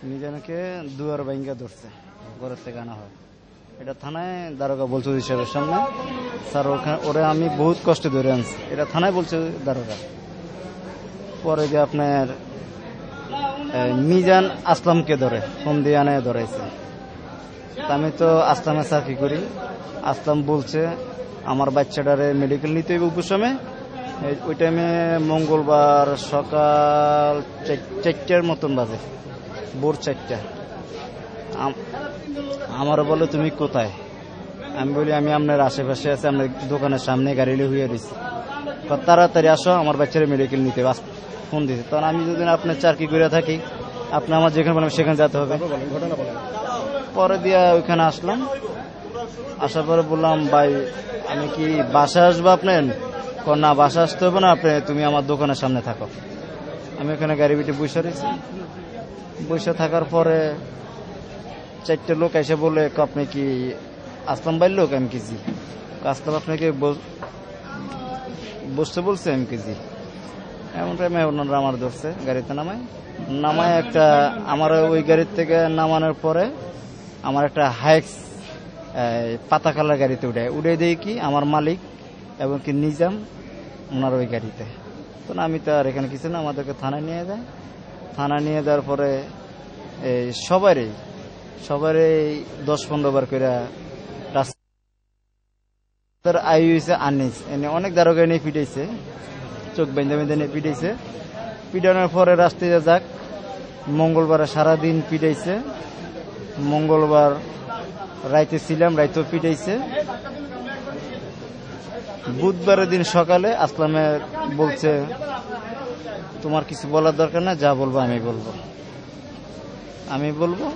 মিজানকে দুয়ার ভাঙ্গা ধরছে, ঘরের থেকে আনা হয়। এটা থানায় দারোগা বলছে ওসি সাহেবের সামনে, স্যার ওরে আমি বহুত কষ্টে ধরে আনছি, এটা থানায় বলছে দারোগা। পরে যে আপনার মিজান আসলামকে ধরে ফোন দিয়ে আনে ধরাইছে। আমি তো আসলামের চাকরি করি। আসলাম বলছে আমার বাচ্চাটারে মেডিকেল নিতে হইব উপসমে। ওই টাইমে মঙ্গলবার সকাল 4টার মতন বাজে, ভোর 4টা। আমার বলে তুমি কোথায়? আমি বলি আমি আপনার আশেপাশে আছে, আপনার দোকানের সামনে গাড়ি হইয়া দিছি, তাড়াতাড়ি আসো আমার বাচ্চারা মেডিকেল নিতে। ফোন দিতে তখন আমি যদি আপনার চাকরি করে থাকি, আপনি আমার যেখানে বলেন সেখানে যেতে হবে। পরে দিয়া ওইখানে আসলাম, আসার পরে বললাম ভাই আমি কি বাসা আসবো আপনার? না বাসা আসতে হবে না, আপনি তুমি আমার দোকানের সামনে থাকো। আমি ওখানে গাড়ি বিটে বসে রয়েছি। বসে থাকার পরে 4টে লোক এসে বলে আপনি কি আসলাম ভাই লোক? আমি কি জি। আসলাম আপনাকে বসতে বলছে? আমি কি জি। এমন টাইমে ওনারা আমার ধরছে, গাড়িতে নামায় একটা আমার ওই গাড়ির থেকে নামানোর পরে আমার একটা হাইক্স পাতা কালার গাড়িতে উঠে দেয় কি আমার মালিক এবং কি নিজাম ওনার ওই গাড়িতে। তো আমি তো আর এখানে কিছু না, আমাদেরকে থানায় নিয়ে যায়। থানায় নিয়ে যাওয়ার পরে সবারই 10-15 বার করে রাস্তার আই হয়েছে আনিস, এনে অনেক দারোগা নিয়ে পিটাইছে, চোখ বেঁধে নিয়ে পিটাইছে। পিটানোর পরে রাস্তায় যাক, মঙ্গলবার সারাদিন পিটাইছে। মঙ্গলবার রাইতে ছিলাম, রাইতেও পিটাইছে। বুধবারের দিন সকালে আসলামে বলছে তোমার কিছু বলার দরকার না, যা বলবো আমি বলবো।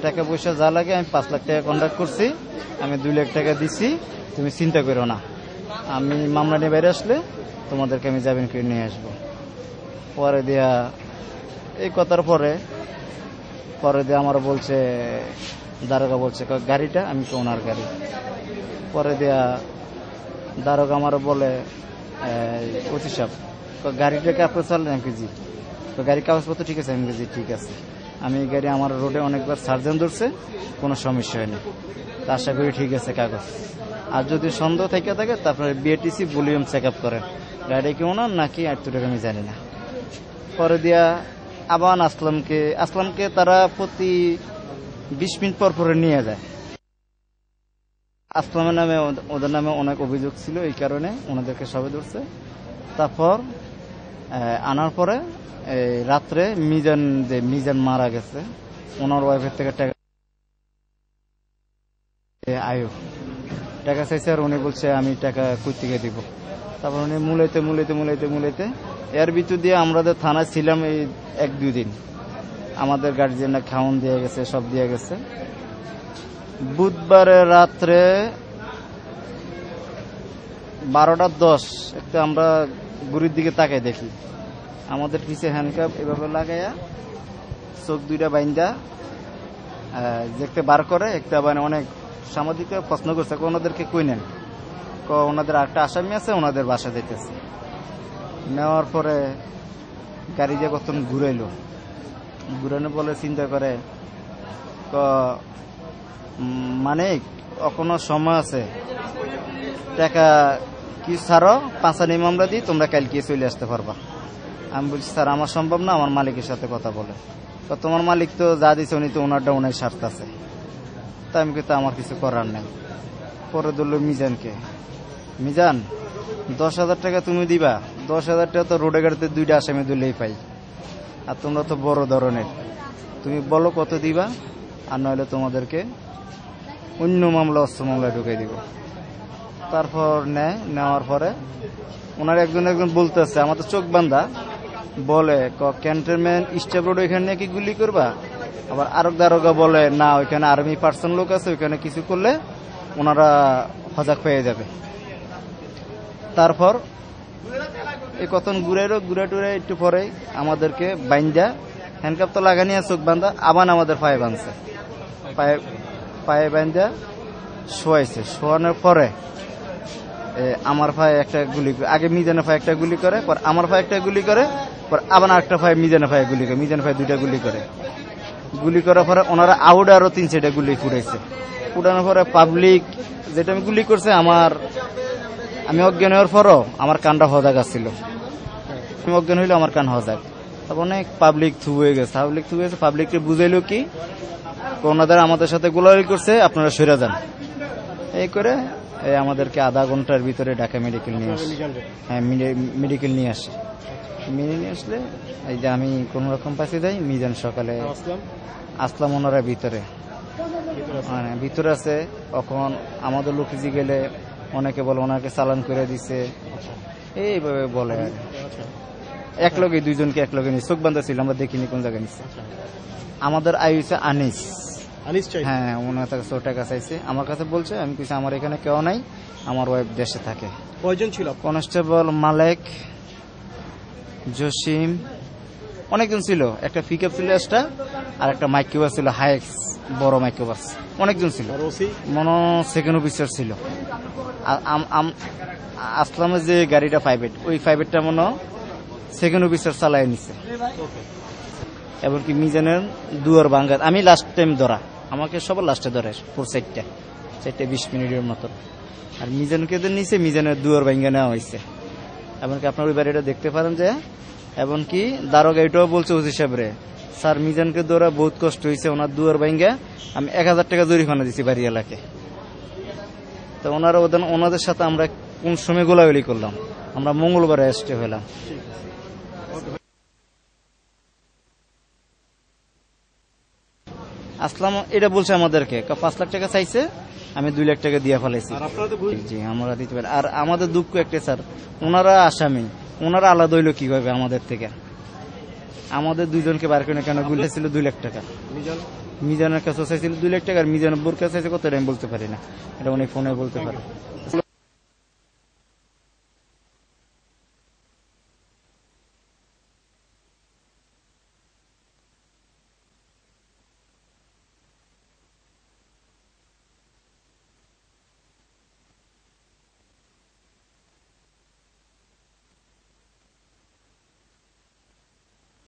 টাকা পয়সা যা লাগে আমি 5 লাখ টাকা কন্ট্যাক্ট করছি, আমি 2 লাখ টাকা দিছি, তুমি চিন্তা করো না, আমি মামলা নিয়ে বাইরে আসলে তোমাদেরকে আমি জামিন করে নিয়ে আসবো। পরে দিয়া এই কথার পরে দিয়ে আমার বলছে দারোগা বলছে গাড়িটা, আমি তো ওনার গাড়ি। পরে দেয়া দারোগা আমার বলে ওসি সাহেব গাড়িটাকে আপনি চালেন? আমি জি। তো গাড়ির কাগজপত্র ঠিক আছে? আমি জি ঠিক আছে। আমি এই গাড়ি আমার রোডে অনেকবার সার্জন ধরছে, কোনো সমস্যা হয়নি, তা আশা করি ঠিক আছে কাগজ। আর যদি সন্দেহ থেকে থাকে তারপরে বিএটিসি ভলিউম চেক আপ করেন, গাড়ি কি ওনার নাকি এতটুকু আমি জানি না। পরে দিয়া আবার আসলামকে তারা প্রতি 20 মিনিট পর নিয়ে যায়। আসলামের নামে ওদের নামে অনেক অভিযোগ ছিল, এই কারণে ওনাদেরকে সবাই ধরছে। তারপর আনার পরে রাত্রে মিজান মারা গেছে, ওনার ওয়াইফের থেকে টাকা চাইছে, আর উনি বলছে আমি টাকা কই থেকে দিব। তারপর উনি মূলাইতে এর ভিতর দিয়ে আমাদের থানায় ছিলাম এই 1-2 দিন। আমাদের গার্জিয়ানরা খাওয়ান দিয়ে গেছে, সব দিয়ে গেছে। বুধবারে রাত্রে 12:10 একটা আমরা গুড়ির দিকে তাকাই দেখি আমাদের পিছে হ্যান্ডকাপ এভাবে লাগাইয়া চোখ 2টা বাইন্দা দেখতে বার করে। একটা মানে অনেক সাংবাদিক প্রশ্ন করছে ওনাদেরকে কই নেন, ওনাদের একটা আসামি আছে, ওনাদের বাসা দিতেছে। নেওয়ার পরে গাড়ি যে কত ঘুরানো বলে চিন্তা করে মানে এখনো সময় আছে, টাকা কি ছাড়ো, 5 মামলা দিই, তোমরা কালকে চলে আসতে পারবা। আমি বলছি স্যার আমার সম্ভব না, আমার মালিকের সাথে কথা বলে। তো তোমার মালিক তো যা দিচ্ছে উনি তো ওনারটা ওনার স্বার্থ আছে। তা আমি কিন্তু আমার কিছু করার নেই। পরে ধরল মিজানকে, মিজান 10,000 টাকা তুমি দিবা। 10,000 টাকা তো রোডে গাড়িতে 2টা আসামি দিলেই পাই, আর তোমরা তো বড় ধরনের, তুমি বলো কত দিবা, আর নইলে তোমাদেরকে অন্য মামলা অস্ত্র মামলায় ঢুকাই দিব। তারপর নেওয়ার পরে ওনার একজন বলতেছে, আমার তো চোখ বান্ধা, বলে ক্যান্টনমেন্ট স্টেপ রোড ওইখানে নাকি গুলি করবা। আবার আরো দারোগা বলে না, ওইখানে আর্মি পার্সন লোক আছে, ওইখানে কিছু করলে ওনারা সজাগ পেয়ে যাবে। তারপর এই কতন ঘুরে টুরে একটু পরে আমাদেরকে বাইন্দা, হ্যান্ডকাপ তো লাগানি আর চোখ বান্ধা, আবার আমাদের পায়ে বাঁধছে, পায়ে বান্ধা শোয়াইছে। শোয়ানোর পরে আমার ভাই একটা গুলি, আগে মিজানের ভাই একটা গুলি করে, পর আমার ভাই একটা গুলি করে, পর আবার একটা ভাই মিজানের ভাই গুলি করে, মিজানের ভাই 2টা গুলি করে। গুলি করার পরে ওনারা আউট আরো 3-4টা গুলি ফুটাইছে। ফুটানোর পরে পাবলিক যেটা আমি গুলি করছে আমি অজ্ঞান হওয়ার পরও আমার কানটা হজাগ আসছিল। আমি অজ্ঞান হইলে আমার কান হজাগ। তখন অনেক পাবলিক থু হয়ে গেছে। পাবলিককে বুঝাইলো কি ওনাদের আমাদের সাথে গোলাগুলি করছে, আপনারা সরে যান। এই করে আমাদেরকে আধা ঘন্টার ভিতরে ঢাকা মেডিকেল নিয়ে আসে। হ্যাঁ, মেডিকেল নিয়ে আসে। নিয়ে আসলে এই যে আমি কোন রকম পাশে যাই, মিজান সকালে আসলাম ওনারা ভিতরে ভিতরে আছে। তখন আমাদের লোকে গেলে অনেকে বলে ওনাকে চালান করে দিছে, এইভাবে বলে। এক লগে দুইজনকে এক লগে নিয়ে চোখ বান্ধা ছিল, আমরা দেখিনি কোন জায়গায় নিচ্ছে। আমাদের আইছে আনিস। হ্যাঁ, ওনার কাছে 100 টাকা চাইছে, আমার কাছে বলছে। আমি কিছু আমার এখানে কেউ নাই, আমার ওয়াইফ দেশে থাকে। কয়জন ছিল? কনস্টেবল মালেক, জসিম, অনেকজন ছিল। একটা পিকআপ ছিল এক্সট্রা, আর একটা মাইক্রোবাস ছিল, হাইক্স বড় মাইক্রোবাস। অনেকজন ছিল। মনে সেকেন্ড অফিসার ছিল। আসলামের যে গাড়িটা প্রাইভেট, ওই প্রাইভেটটা মনে সেকেন্ড অফিসার চালাই নিছে। এমনকি মিজানের দুয়ার ভাঙ্গা আমি লাস্ট টাইম ধরা, আমাকে সবার লাস্টে ধরে 4-4 20 মিনিটের মতো। আর মিজানকে নিচে মিজানের দুয়ার ভাঙ্গা নেওয়া হয়েছে। এমনকি আপনার ওই বাড়িটা দেখতে পারেন যে, এমনকি দারোগা এটাও বলছে ওসি সাহেবরে, স্যার মিজানকে ধরা বহুত কষ্ট হয়েছে, ওনার দুয়ার ভাঙ্গা আমি 1000 টাকা জরিমানা দিচ্ছি বাড়ি এলাকায়। তো ওনাদের সাথে আমরা কোন সময় গোলাগুলি করলাম, আমরা মঙ্গলবার অ্যারেস্টে হলাম। আসলাম এটা বলছে আমাদেরকে 5 লাখ টাকা চাইছে, আমি 2 লাখ টাকা দিয়ে ফেলাইছি। জি, আমরা দিতে পারি। আর আমাদের দুঃখ একটা স্যার, ওনারা আসামি, ওনারা আলাদা হইলো কিভাবে আমাদের থেকে? আমাদের দুইজনকে বার করে কেন গুলি ছিল 2 লাখ টাকা। মিজানের কাছে চাইছিল 2 লাখ টাকা, আর মিজানের বোর কাছে চাইছে কত, আমি বলতে পারি না, এটা উনি ফোনে বলতে পারে।